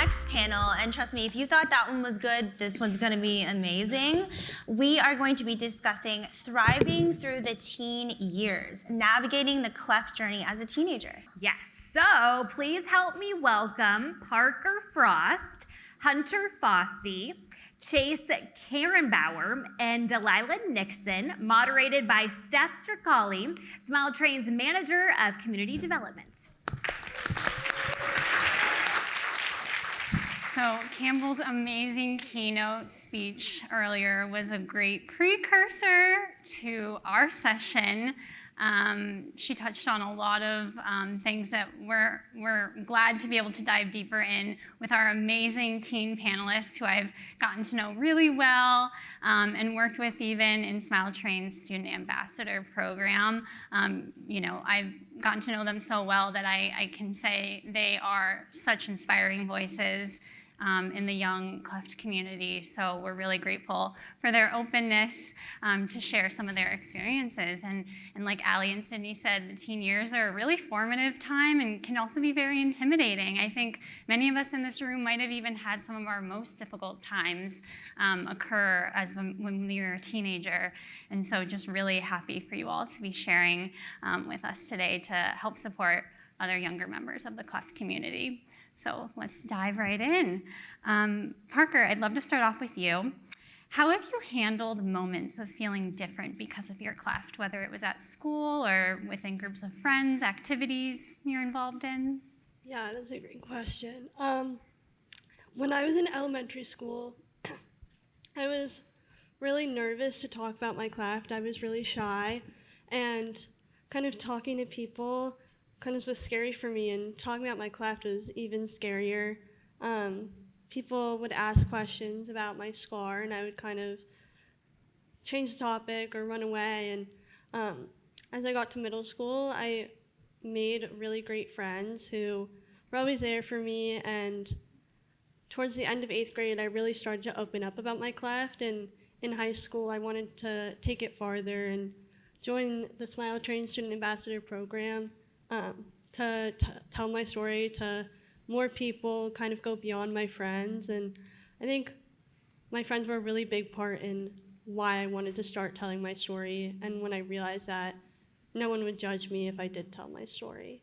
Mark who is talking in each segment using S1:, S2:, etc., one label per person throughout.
S1: next panel, and trust me, if you thought that one was good, this one's gonna be amazing. We are going to be discussing thriving through the teen years, navigating the cleft journey as a teenager.
S2: Yes, so please help me welcome Parker Frost, Hunter Fasse, Chase Karenbauer, and Dahlila Nixon, moderated by Steph Strucaly, Smile Train's Manager of Community Development.
S3: So Campbell's amazing keynote speech earlier was a great precursor to our session. She touched on a lot of things that we're glad to be able to dive deeper in with our amazing teen panelists who I've gotten to know really well and worked with even in Smile Train's Student Ambassador program. I've gotten to know them so well that I can say they are such inspiring voices in the young cleft community. So we're really grateful for their openness to share some of their experiences. And like Allie and Sydney said, the teen years are a really formative time and can also be very intimidating. I think many of us in this room might have even had some of our most difficult times occur as when we were a teenager. And so just really happy for you all to be sharing with us today to help support other younger members of the cleft community. So let's dive right in. Parker, I'd love to start off with you. How have you handled moments of feeling different because of your cleft, whether it was at school or within groups of friends, activities you're involved in?
S4: Yeah, that's a great question. When I was in elementary school, I was really nervous to talk about my cleft. I was really shy, and kind of talking to people kind of was scary for me, and talking about my cleft was even scarier. People would ask questions about my scar, and I would kind of change the topic or run away. And as I got to middle school, I made really great friends who were always there for me. And towards the end of 8th grade, I really started to open up about my cleft. And in high school, I wanted to take it farther and join the Smile Train Student Ambassador program. To tell my story to more people, kind of go beyond my friends. And I think my friends were a really big part in why I wanted to start telling my story, and when I realized that no one would judge me if I did tell my story.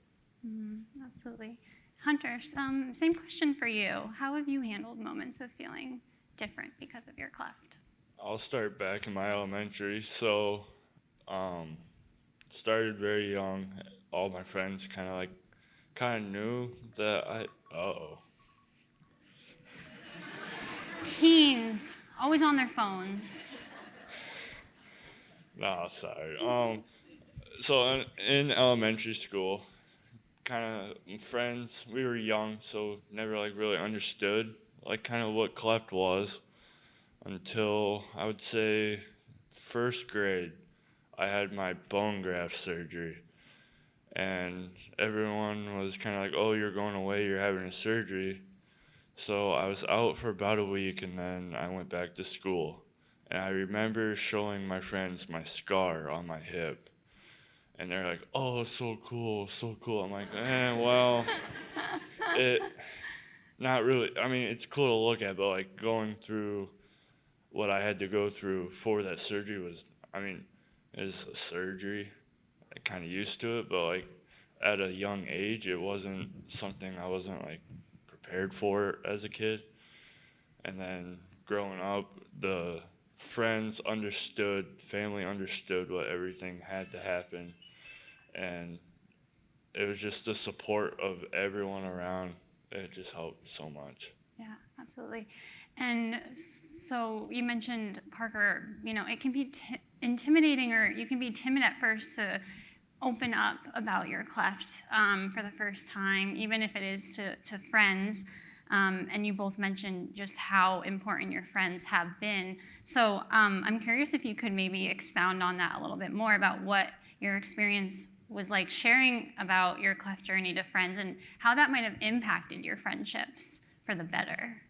S3: Absolutely. Hunter, same question for you. How have you handled moments of feeling different because of your cleft?
S5: I'll start back in my elementary. So started very young. All my friends kind of knew that
S3: Teens, always on their phones.
S5: No, sorry. So in elementary school, kind of friends, we were young, so never really understood kind of what cleft was until I would say 1st grade. I had my bone graft surgery. And everyone was kind of oh, you're going away, you're having a surgery. So I was out for about a week, and then I went back to school. And I remember showing my friends my scar on my hip. And they're like, oh, so cool, so cool. I'm like, well, not really. I mean, it's cool to look at, but going through what I had to go through for that surgery was, it's a surgery. I kind of used to it, but at a young age, it wasn't something I wasn't prepared for as a kid. And then growing up, the friends understood, family understood what everything had to happen, and it was just the support of everyone around. It just helped so much.
S3: Yeah, absolutely. And so you mentioned, Parker, it can be intimidating, or you can be timid at first to open up about your cleft for the first time, even if it is to friends. And you both mentioned just how important your friends have been. So I'm curious if you could maybe expound on that a little bit more about what your experience was like sharing about your cleft journey to friends and how that might have impacted your friendships for the better.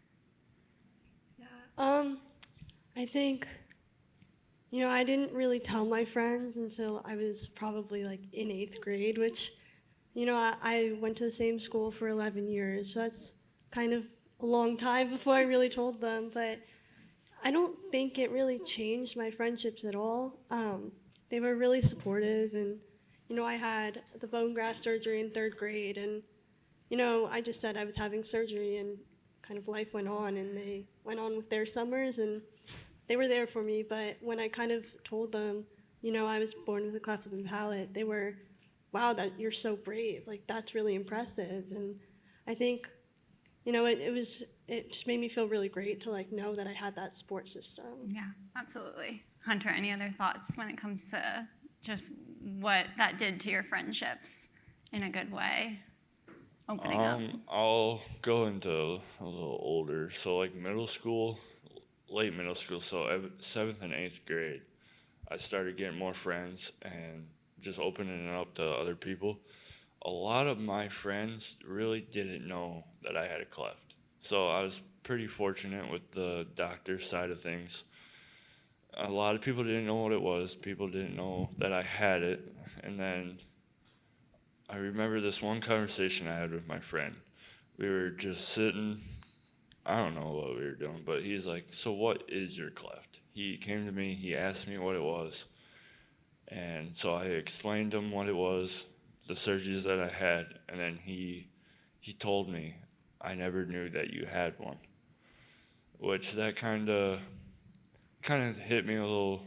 S4: Yeah, I think, I didn't really tell my friends until I was probably in 8th grade, which, I went to the same school for 11 years, so that's kind of a long time before I really told them, but I don't think it really changed my friendships at all. They were really supportive, and I had the bone graft surgery in 3rd grade, and I just said I was having surgery, and kind of life went on, and they went on with their summers, and they were there for me. But when I kind of told them, I was born with a cleft lip and palate, they were, wow, that you're so brave. Like, that's really impressive. And I think, it just made me feel really great to know that I had that support system.
S3: Yeah, absolutely. Hunter, any other thoughts when it comes to just what that did to your friendships in a good way? Opening up.
S5: I'll go into a little older. So like middle school, late middle school, so 7th and 8th grade, I started getting more friends and just opening it up to other people. A lot of my friends really didn't know that I had a cleft. So I was pretty fortunate with the doctor side of things. A lot of people didn't know what it was. People didn't know that I had it. And then I remember this one conversation I had with my friend. We were just sitting, I don't know what we were doing, but he's like, so what is your cleft? He came to me, he asked me what it was. And so I explained to him what it was, the surgeries that I had, and then he told me, I never knew that you had one. Which that kind of hit me a little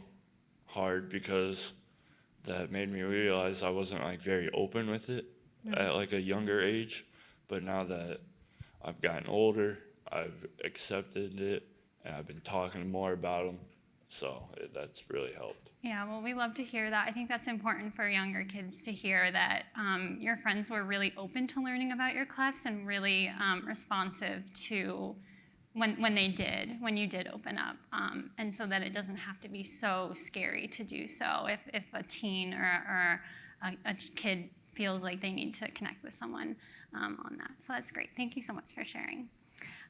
S5: hard, because that made me realize I wasn't very open with it at a younger age. But now that I've gotten older, I've accepted it, and I've been talking more about them. So that's really helped.
S3: Yeah, well, we love to hear that. I think that's important for younger kids to hear that your friends were really open to learning about your clefts and really responsive to when you did open up, and so that it doesn't have to be so scary to do so if a teen or a kid feels like they need to connect with someone on that. So that's great. Thank you so much for sharing.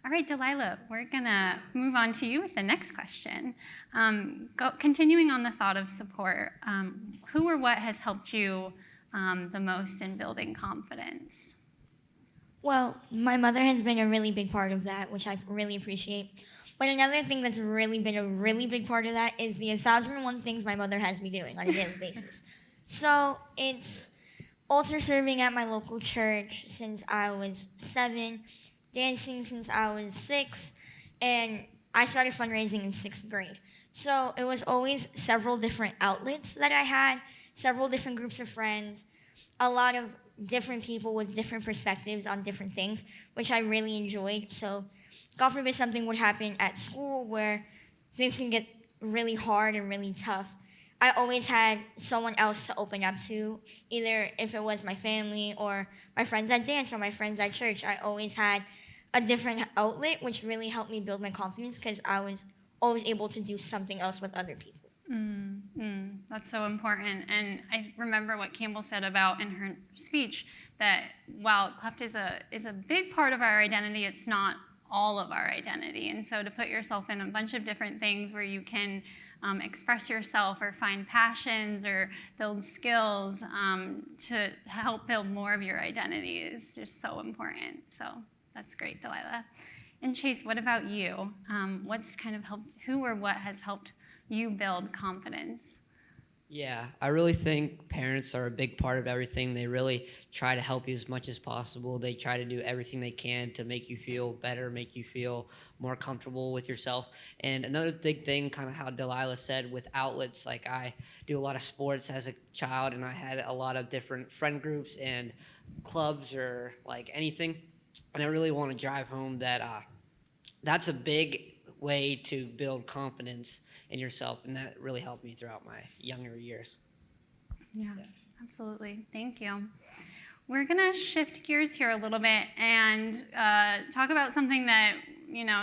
S3: All right, Dahlila, we're gonna move on to you with the next question. Continuing on the thought of support, who or what has helped you the most in building confidence?
S6: Well, my mother has been a really big part of that, which I really appreciate. But another thing that's really been a really big part of that is the 1,001 things my mother has me doing on a daily basis. So it's altar serving at my local church since I was 7, dancing since I was 6, and I started fundraising in 6th grade. So it was always several different outlets that I had, several different groups of friends, a lot of different people with different perspectives on different things, which I really enjoyed. So God forbid something would happen at school where things can get really hard and really tough. I always had someone else to open up to, either if it was my family or my friends at dance or my friends at church. I always had a different outlet, which really helped me build my confidence because I was always able to do something else with other people.
S3: That's so important. And I remember what Campbell said about in her speech, that while cleft is a big part of our identity, it's not all of our identity. And so to put yourself in a bunch of different things where you can express yourself or find passions or build skills to help build more of your identity is just so important. So that's great, Dahlila. And Chase, what about you? What's kind of helped, who or what has helped you build confidence?
S7: Yeah, I really think parents are a big part of everything. They really try to help you as much as possible. They try to do everything they can to make you feel better, make you feel more comfortable with yourself. And another big thing, kind of how Dahlila said, with outlets, like I do a lot of sports as a child, and I had a lot of different friend groups and clubs or like anything. And I really want to drive home that that's a big way to build confidence in yourself, and that really helped me throughout my younger years.
S3: Yeah, absolutely. Thank you. We're gonna shift gears here a little bit and talk about something that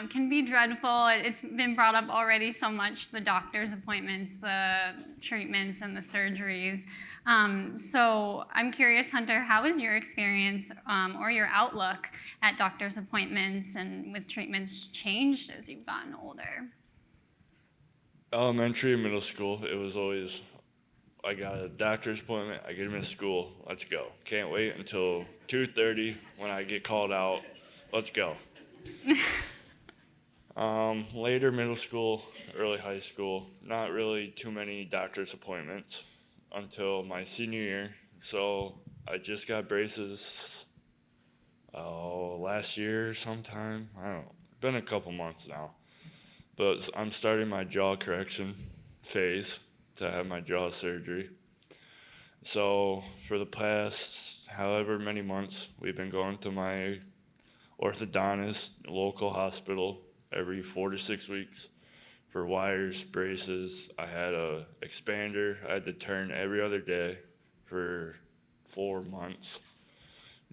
S3: can be dreadful. It's been brought up already so much: the doctor's appointments, the treatments, and the surgeries. So I'm curious, Hunter, how has your experience or your outlook at doctor's appointments and with treatments changed as you've gotten older?
S5: Elementary and middle school, it was always, I got a doctor's appointment, I get him in school, let's go. Can't wait until 2:30 when I get called out, let's go. Later middle school, early high school, not really too many doctor's appointments until my senior year. So I just got braces last year sometime. I don't know. Been a couple months now. But I'm starting my jaw correction phase to have my jaw surgery. So for the past however many months, we've been going to my orthodontist, local hospital, every 4 to 6 weeks for wires, braces. I had a expander I had to turn every other day for 4 months.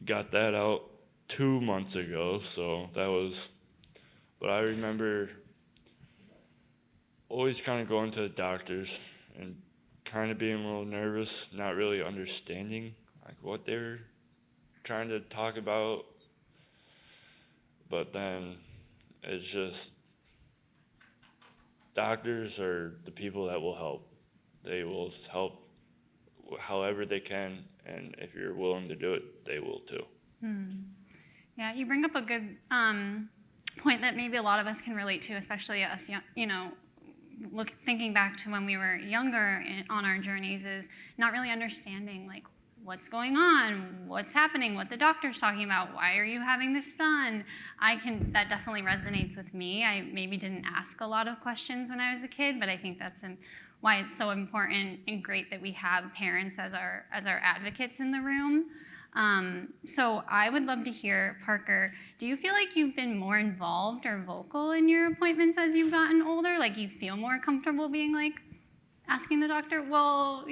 S5: Got that out 2 months ago, so that was, but I remember always kind of going to the doctors and kind of being a little nervous, not really understanding like what they were trying to talk about. But then it's just doctors are the people that will help. They will help however they can, and if you're willing to do it, they will too.
S3: Yeah, you bring up a good point that maybe a lot of us can relate to, especially us, thinking back to when we were younger on our journeys, is not really understanding like what's going on, what's happening, what the doctor's talking about, why are you having this done? That definitely resonates with me. I maybe didn't ask a lot of questions when I was a kid, but I think that's why it's so important and great that we have parents as our advocates in the room. So I would love to hear, Parker, do you feel like you've been more involved or vocal in your appointments as you've gotten older? Like you feel more comfortable being like, asking the doctor, well,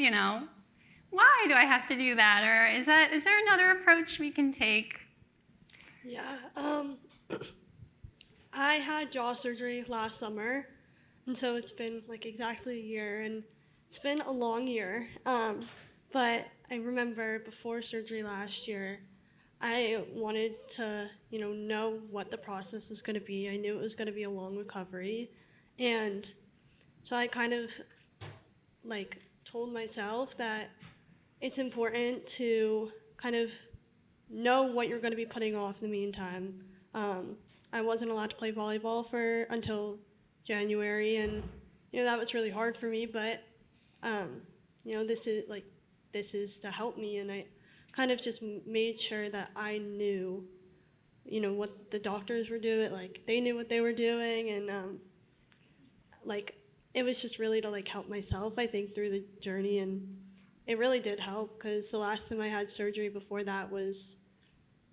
S3: why do I have to do that? Or is there another approach we can take?
S4: Yeah, I had jaw surgery last summer, and so it's been like exactly a year, and it's been a long year. But I remember before surgery last year, I wanted to, know what the process was going to be. I knew it was going to be a long recovery, and so I kind of told myself that it's important to kind of know what you're going to be putting off in the meantime. I wasn't allowed to play volleyball until January, and that was really hard for me. But this is to help me, and I kind of just made sure that I knew, what the doctors were doing. Like they knew what they were doing, and it was just really to help myself, I think, through the journey, and it really did help because the last time I had surgery before that was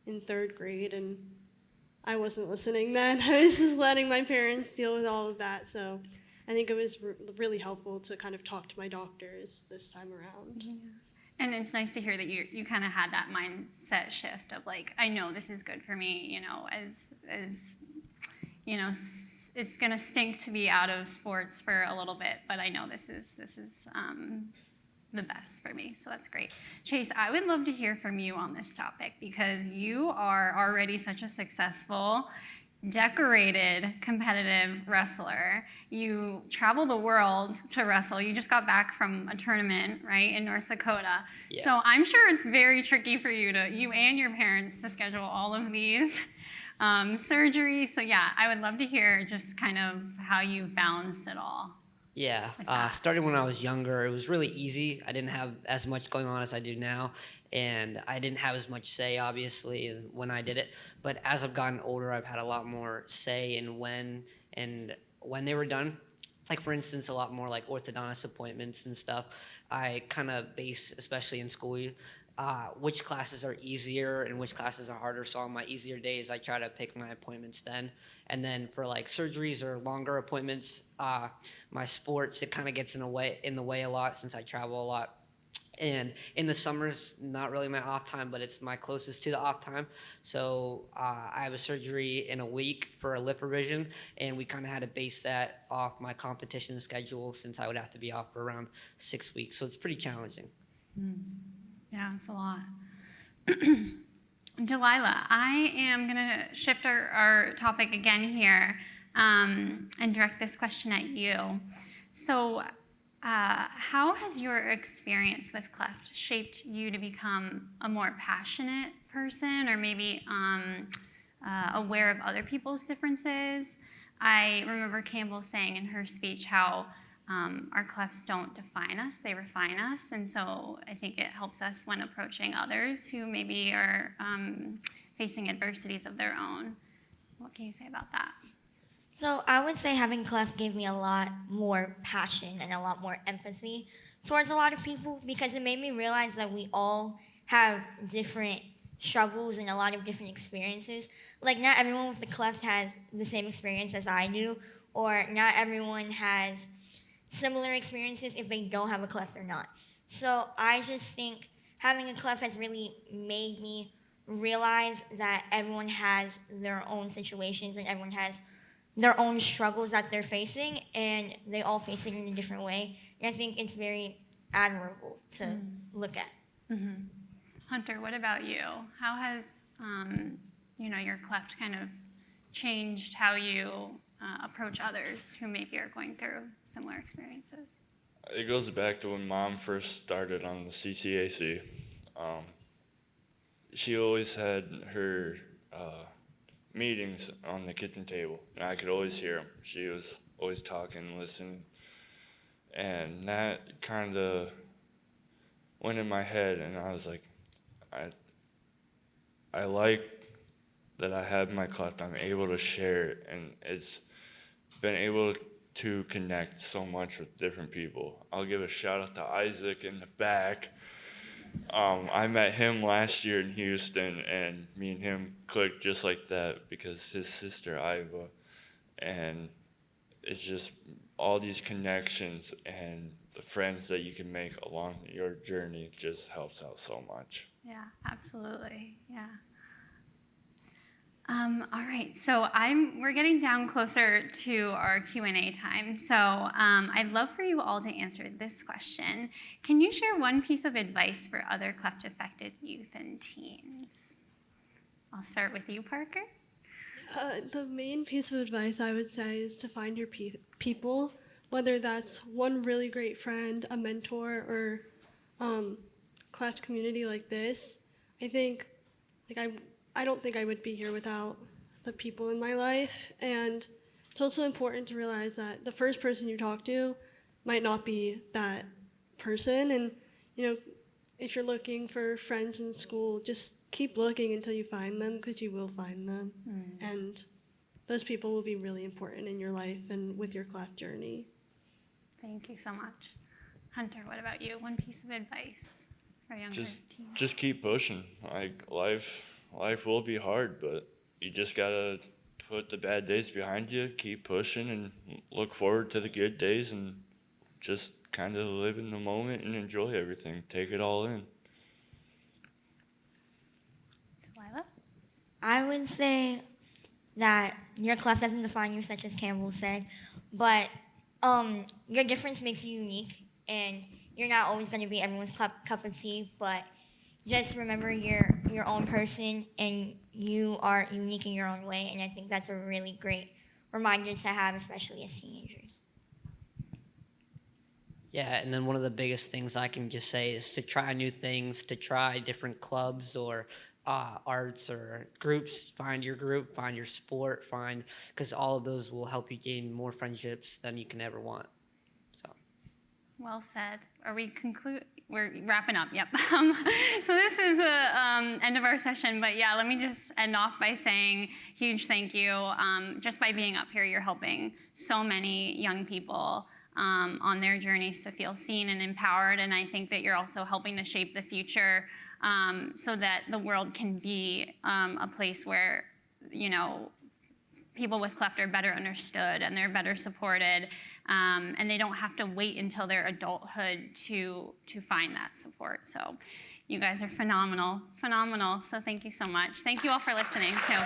S4: in 3rd grade, and I wasn't listening then. I was just letting my parents deal with all of that. So I think it was really helpful to kind of talk to my doctors this time around.
S3: Yeah. And it's nice to hear that you kind of had that mindset shift of I know this is good for me, as it's gonna stink to be out of sports for a little bit, but I know this is the best for me, so that's great. Chase, I would love to hear from you on this topic because you are already such a successful, decorated, competitive wrestler. You travel the world to wrestle. You just got back from a tournament, right, in North Dakota.
S7: Yeah.
S3: So I'm sure it's very tricky for you and your parents to schedule all of these surgeries. So yeah, I would love to hear just kind of how you've balanced it all.
S7: Yeah, starting when I was younger, it was really easy. I didn't have as much going on as I do now, and I didn't have as much say, obviously, when I did it. But as I've gotten older, I've had a lot more say in when they were done. Like, for instance, a lot more like orthodontist appointments and stuff. I kind of base, especially in school, which classes are easier and which classes are harder. So on my easier days, I try to pick my appointments then. And then for surgeries or longer appointments, my sports, it kind of gets in the way a lot since I travel a lot. And in the summers, not really my off time, but it's my closest to the off time. So I have a surgery in a week for a lip revision, and we kind of had to base that off my competition schedule since I would have to be off for around 6 weeks. So it's pretty challenging.
S3: Yeah, it's a lot. Dahlila, I am going to shift our topic again here and direct this question at you. So how has your experience with Cleft shaped you to become a more passionate person or maybe aware of other people's differences. I remember Campbell saying in her speech how our clefts don't define us, they refine us. And so I think it helps us when approaching others who maybe are facing adversities of their own. What can you say about that?
S6: So I would say having Cleft gave me a lot more passion and a lot more empathy towards a lot of people, because it made me realize that we all have different struggles and a lot of different experiences. Like, not everyone with the cleft has the same experience as I do, or not everyone has similar experiences if they don't have a cleft or not. So I just think having a cleft has really made me realize that everyone has their own situations and everyone has their own struggles that they're facing, and they all face it in a different way. And I think it's very admirable to look at.
S3: Mm-hmm. Hunter, what about you? How has your cleft kind of changed how you approach others who maybe are going through similar experiences?
S5: It goes back to when Mom first started on the CCAC. She always had her meetings on the kitchen table, and I could always hear them. She was always talking, listening, and that kind of went in my head, and I was like, I like that I have my cleft. I'm able to share it, and it's been able to connect so much with different people. I'll give a shout out to Isaac in the back. I met him last year in Houston, and me and him clicked just like that because his sister Iva, and it's just all these connections and the friends that you can make along your journey just helps out so much.
S3: Yeah, absolutely. Yeah. All right, so we're getting down closer to our Q&A time. So I'd love for you all to answer this question. Can you share one piece of advice for other cleft-affected youth and teens? I'll start with you, Parker.
S4: The main piece of advice I would say is to find your people, whether that's one really great friend, a mentor, or cleft community like this. I don't think I would be here without the people in my life. And it's also important to realize that the first person you talk to might not be that person. And, if you're looking for friends in school, just keep looking until you find them, because you will find them. And those people will be really important in your life and with your cleft journey.
S3: Thank you so much. Hunter, what about you? One piece of advice for younger teens?
S5: Just keep pushing. Like, life will be hard, but you just gotta put the bad days behind you, keep pushing, and look forward to the good days, and just kind of live in the moment and enjoy everything. Take it all in.
S3: Dahlila?
S6: I would say that your cleft doesn't define you, such as Campbell said, but your difference makes you unique, and you're not always going to be everyone's cup of tea, but just remember you're your own person, and you are unique in your own way, and I think that's a really great reminder to have, especially as teenagers.
S7: Yeah, and then one of the biggest things I can just say is to try new things, to try different clubs or arts or groups. Find your group, find your sport, because all of those will help you gain more friendships than you can ever want. So.
S3: Well said. We're wrapping up, yep. So this is the end of our session, but yeah, let me just end off by saying huge thank you. Just by being up here, you're helping so many young people on their journeys to feel seen and empowered, and I think that you're also helping to shape the future so that the world can be a place where, people with cleft are better understood and they're better supported, and they don't have to wait until their adulthood to find that support. So you guys are phenomenal. So thank you so much. Thank you all for listening too.